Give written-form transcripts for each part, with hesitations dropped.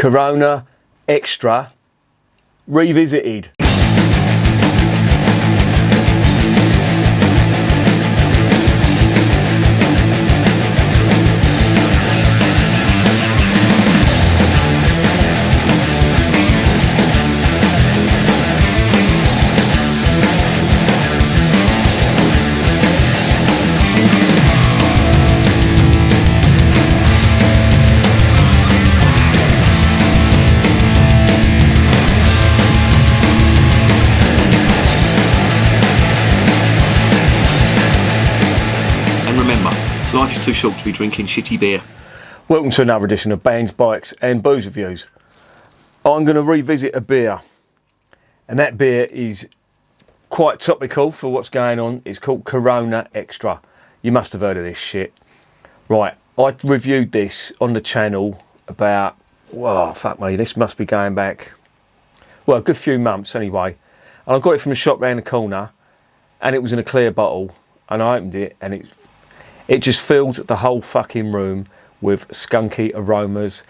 Corona Extra revisited. Life is too short to be drinking shitty beer. Welcome to another edition of Bangs, Bikes and Booze Reviews. I'm going to revisit a beer, and that beer is quite topical for what's going on. It's called Corona Extra. You must have heard of this shit. Right, I reviewed this on the channel about, well, fuck me, this must be going back, well, a good few months anyway. And I got it from a shop round the corner, and it was in a clear bottle, and I opened it, and it just filled the whole fucking room with skunky aromas,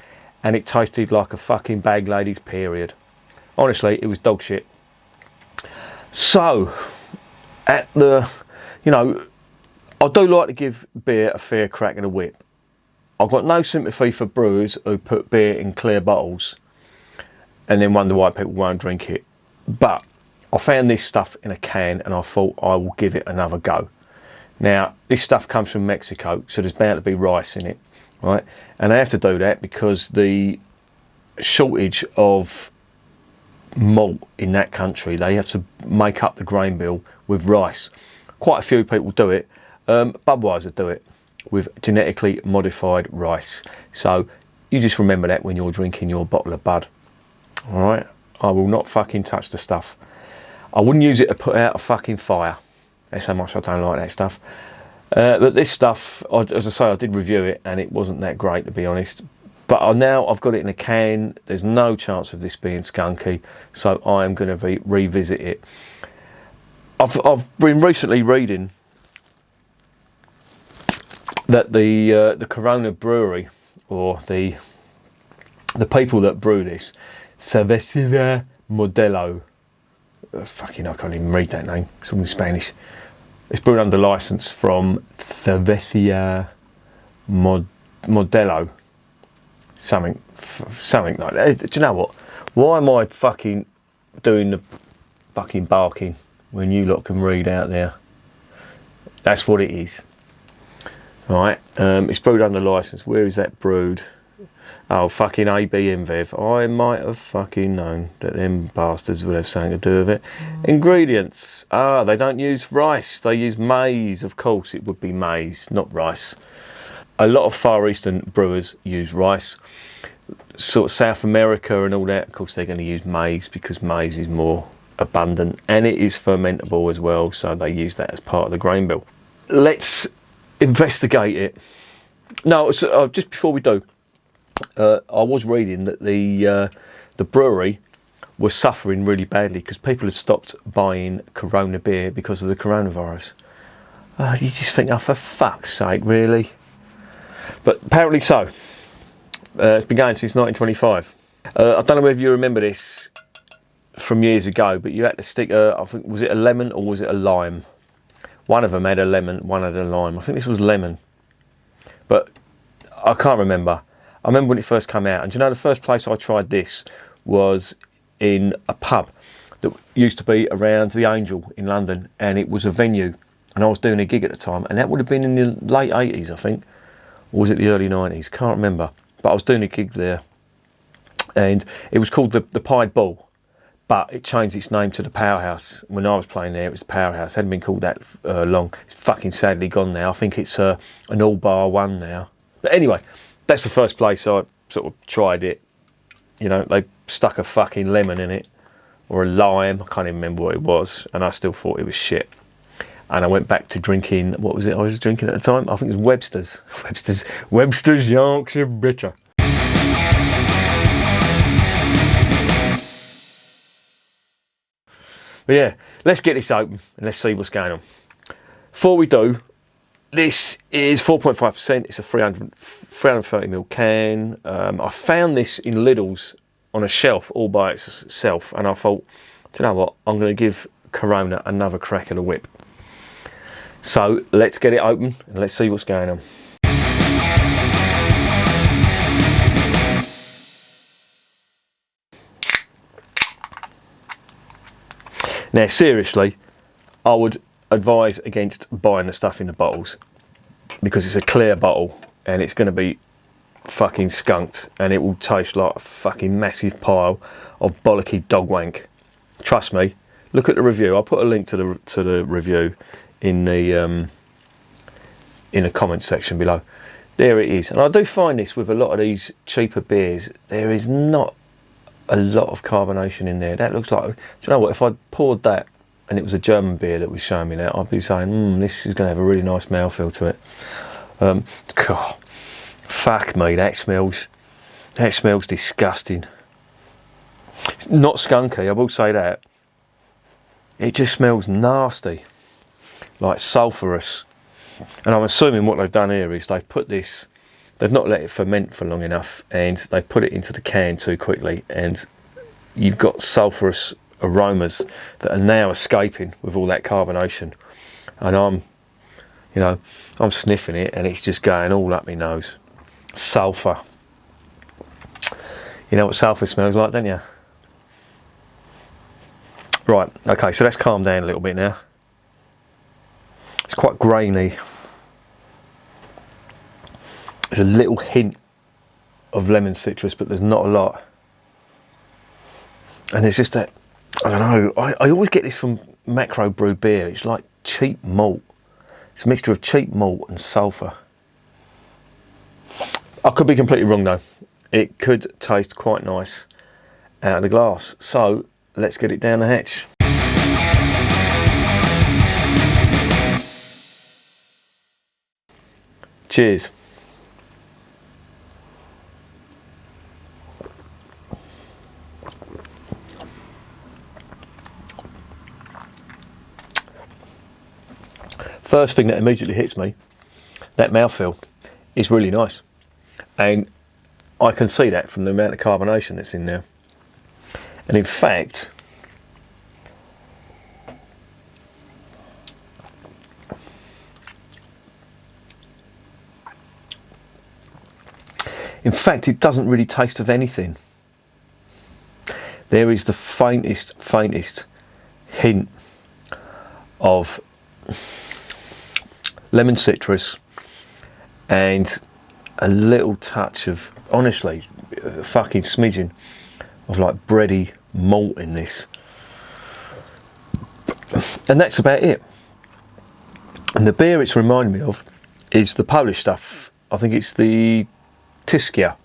and it tasted like a fucking bag lady's period. Honestly, it was dog shit. So, I do like to give beer a fair crack and a whip. I've got no sympathy for brewers who put beer in clear bottles and then wonder why people won't drink it. But I found this stuff in a can, and I thought I will give it another go. Now, this stuff comes from Mexico, so there's bound to be rice in it, right? And they have to do that because the shortage of malt in that country, they have to make up the grain bill with rice. Quite a few people do it. Budweiser do it with genetically modified rice. So you just remember that when you're drinking your bottle of Bud. All right? I will not fucking touch the stuff. I wouldn't use it to put out a fucking fire. That's how much I don't like that stuff. But this stuff, as I say, I did review it, and it wasn't that great, to be honest. But now I've got it in a can. There's no chance of this being skunky, so I am going to revisit it. I've been recently reading that the Corona Brewery, or the people that brew this, Cervecería Modelo. Fucking, I can't even read that name. It's all in Spanish. It's brewed under license from Cervecería Modelo. Something like that. Do you know what? Why am I fucking doing the fucking barking when you lot can read out there? That's what it is. Right. It's brewed under license. Where is that brewed? Oh, fucking AB InBev. I might have fucking known that them bastards would have something to do with it. Ingredients. They don't use rice. They use maize. Of course, it would be maize, not rice. A lot of Far Eastern brewers use rice. Sort of South America and all that, of course, they're going to use maize because maize is more abundant and it is fermentable as well, so they use that as part of the grain bill. Let's investigate it. No, so, just before we do, I was reading that the brewery was suffering really badly because people had stopped buying Corona beer because of the coronavirus. You just think, oh, for fuck's sake, really? But apparently so. It's been going since 1925. I don't know whether you remember this from years ago, but you had to stick I think, was it a lemon or was it a lime? One of them had a lemon, one had a lime. I think this was lemon. But I can't remember. I remember when it first came out, and do you know, the first place I tried this was in a pub that used to be around the Angel in London, and it was a venue, and I was doing a gig at the time, and that would have been in the late 80s, I think, or was it the early 90s? Can't remember, but I was doing a gig there, and it was called the Pied Bull, but it changed its name to the Powerhouse. When I was playing there, it was the Powerhouse. It hadn't been called that long. It's fucking sadly gone now. I think it's an all-bar one now. But anyway, that's the first place I sort of tried it. You know, they stuck a fucking lemon in it, or a lime, I can't even remember what it was, and I still thought it was shit. And I went back to drinking, what was it I was drinking at the time? I think it was Webster's Yorkshire Bitter. But yeah, let's get this open and let's see what's going on. Before we do, This is 4.5%. It's a 330ml can. I found this in Lidl's on a shelf all by itself, and I thought, do you know what? I'm going to give Corona another crack at the whip. So let's get it open and let's see what's going on. Now, seriously, I would advise against buying the stuff in the bottles because it's a clear bottle and it's going to be fucking skunked and it will taste like a fucking massive pile of bollocky dog wank. Trust me. Look at the review. I'll put a link to the review in the comments section below. There it is. And I do find this with a lot of these cheaper beers. There is not a lot of carbonation in there. That looks like, do you know what, if I poured that and it was a German beer that was showing me that, I'd be saying, this is going to have a really nice mouthfeel to it. God, fuck me, that smells disgusting. It's not skunky, I will say that. It just smells nasty, like sulphurous. And I'm assuming what they've done here is they've not let it ferment for long enough, and they put it into the can too quickly, and you've got sulphurous aromas that are now escaping with all that carbonation. And I'm sniffing it, and it's just going all up my nose. Sulphur. You know what sulphur smells like, don't you? Right, okay, so let's calm down a little bit now. It's quite grainy. There's a little hint of lemon citrus, but there's not a lot. And there's just that, I don't know, I always get this from macro brewed beer. It's like cheap malt. It's a mixture of cheap malt and sulphur. I could be completely wrong though. It could taste quite nice out of the glass. So let's get it down the hatch. Cheers. First thing that immediately hits me, that mouthfeel is really nice. And I can see that from the amount of carbonation that's in there. And in fact, it doesn't really taste of anything. There is the faintest hint of lemon citrus and a little touch of, honestly, a fucking smidgen of like bready malt in this. And that's about it. And the beer it's reminding me of is the Polish stuff. I think it's the Tiskia.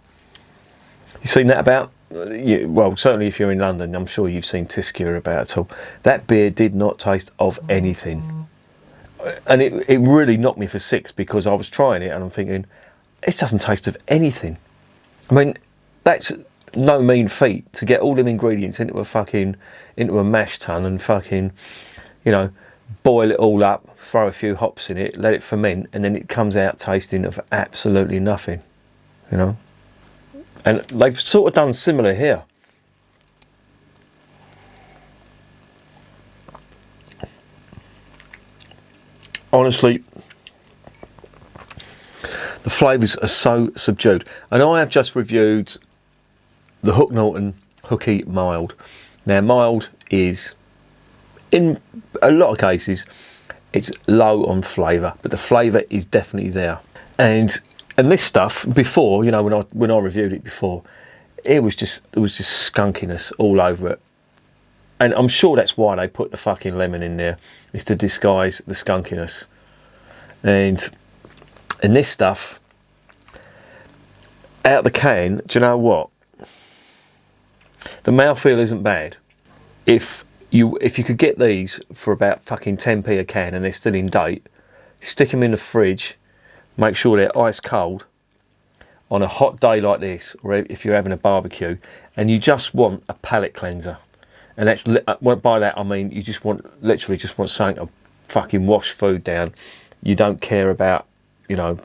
You seen that about? Yeah, well, certainly if you're in London, I'm sure you've seen Tiskia about at all. That beer did not taste of anything. And it really knocked me for six because I was trying it and I'm thinking, it doesn't taste of anything. I mean, that's no mean feat to get all them ingredients into a mash tun and fucking, boil it all up, throw a few hops in it, let it ferment, and then it comes out tasting of absolutely nothing, And they've sort of done similar here. Honestly, the flavours are so subdued. And I have just reviewed the Hook Norton Hooky Mild. Now, mild is, in a lot of cases, it's low on flavour, but the flavour is definitely there. And this stuff before, when I reviewed it before, it was just skunkiness all over it. And I'm sure that's why they put the fucking lemon in there, is to disguise the skunkiness. And this stuff, out the can, do you know what? The mouthfeel isn't bad. If you could get these for about fucking 10p a can and they're still in date, stick them in the fridge, make sure they're ice cold on a hot day like this, or if you're having a barbecue, and you just want a palate cleanser. And that's, by that I mean you literally just want something to fucking wash food down, you don't care about, you know,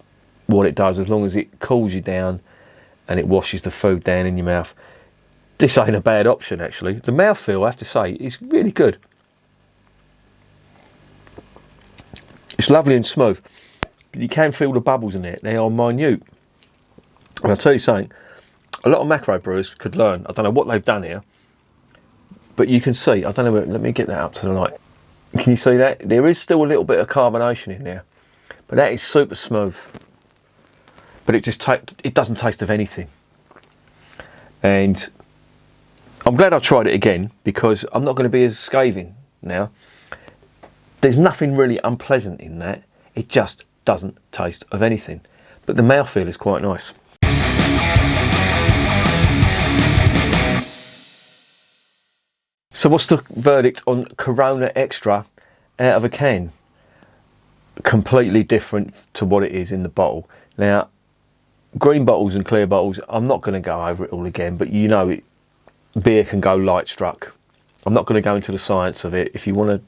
what it does, as long as it cools you down and it washes the food down in your mouth. This ain't a bad option, actually. The mouthfeel, I have to say, is really good. It's lovely and smooth. You can feel the bubbles in it. They are minute. And I'll tell you something, a lot of macro brewers could learn. I don't know what they've done here, but you can see, I don't know, let me get that up to the light. Can you see that? There is still a little bit of carbonation in there, but that is super smooth. But it just it doesn't taste of anything. And I'm glad I tried it again, because I'm not going to be as scathing now. There's nothing really unpleasant in that. It just doesn't taste of anything. But the mouthfeel is quite nice. So what's the verdict on Corona Extra out of a can? Completely different to what it is in the bottle. Now, green bottles and clear bottles, I'm not going to go over it all again, but you know, beer can go light struck. I'm not going to go into the science of it. If you want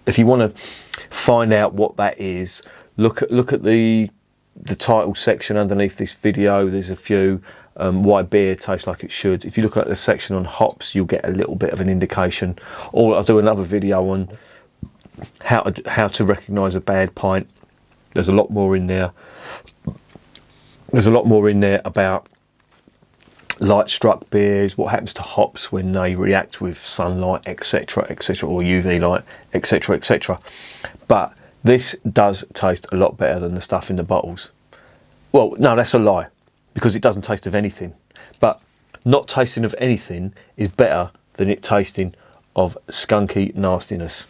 to find out what that is, look at the title section underneath this video. There's a few why beer tastes like it should. If you look at the section on hops, you'll get a little bit of an indication. Or I'll do another video on how to recognise a bad pint. There's a lot more in there. There's a lot more in there about light struck beers, what happens to hops when they react with sunlight, etc., etc., or UV light, etc., etc. But this does taste a lot better than the stuff in the bottles. Well, no, that's a lie, because it doesn't taste of anything. But not tasting of anything is better than it tasting of skunky nastiness.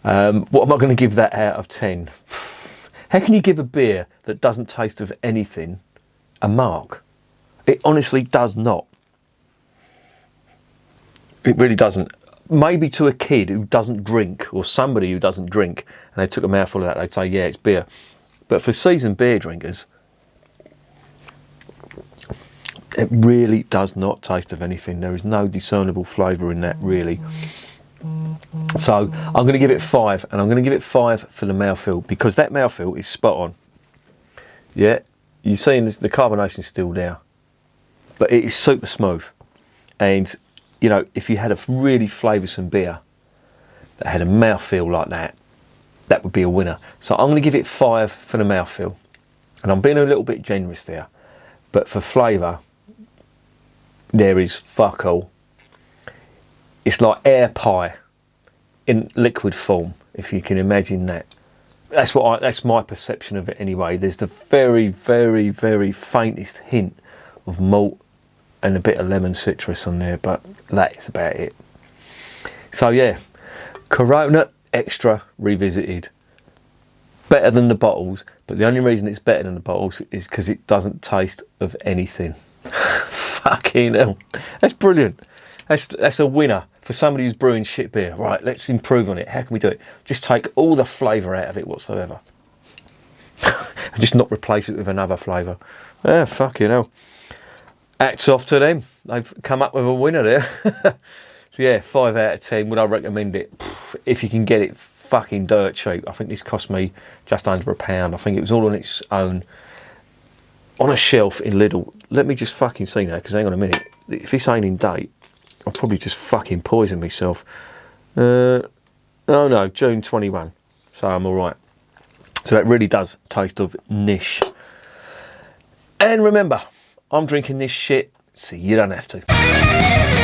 What am I going to give that out of 10? How can you give a beer that doesn't taste of anything a mark? It honestly does not. It really doesn't. Maybe to a kid who doesn't drink, or somebody who doesn't drink, and they took a mouthful of that, they'd say, yeah, it's beer. But for seasoned beer drinkers, it really does not taste of anything. There is no discernible flavour in that, really. So I'm going to give it 5, and I'm going to give it 5 for the mouthfeel, because that mouthfeel is spot on. Yeah, you're seeing this, the carbonation is still there, but it is super smooth. And you know, if you had a really flavoursome beer that had a mouthfeel like that, that would be a winner. So I'm going to give it 5 for the mouthfeel, and I'm being a little bit generous there, but for flavour, there is fuck all. It's like air pie in liquid form, if you can imagine that. That's my perception of it anyway. There's the very, very, very faintest hint of malt and a bit of lemon citrus on there, but that is about it. So yeah, Corona Extra Revisited. Better than the bottles, but the only reason it's better than the bottles is because it doesn't taste of anything. Fucking hell. That's brilliant. That's a winner for somebody who's brewing shit beer. Right, let's improve on it. How can we do it? Just take all the flavour out of it whatsoever. And just not replace it with another flavour. Yeah, fucking hell. Hats off to them. They've come up with a winner there. So yeah, 5 out of 10. Would I recommend it? If you can get it fucking dirt cheap. I think this cost me just under £1. I think it was all on its own on a shelf in Lidl. Let me just fucking see now, because hang on a minute. If this ain't in date, I'll probably just fucking poison myself. Oh no, June 21. So I'm alright. So that really does taste of niche. And remember, I'm drinking this shit, so you don't have to.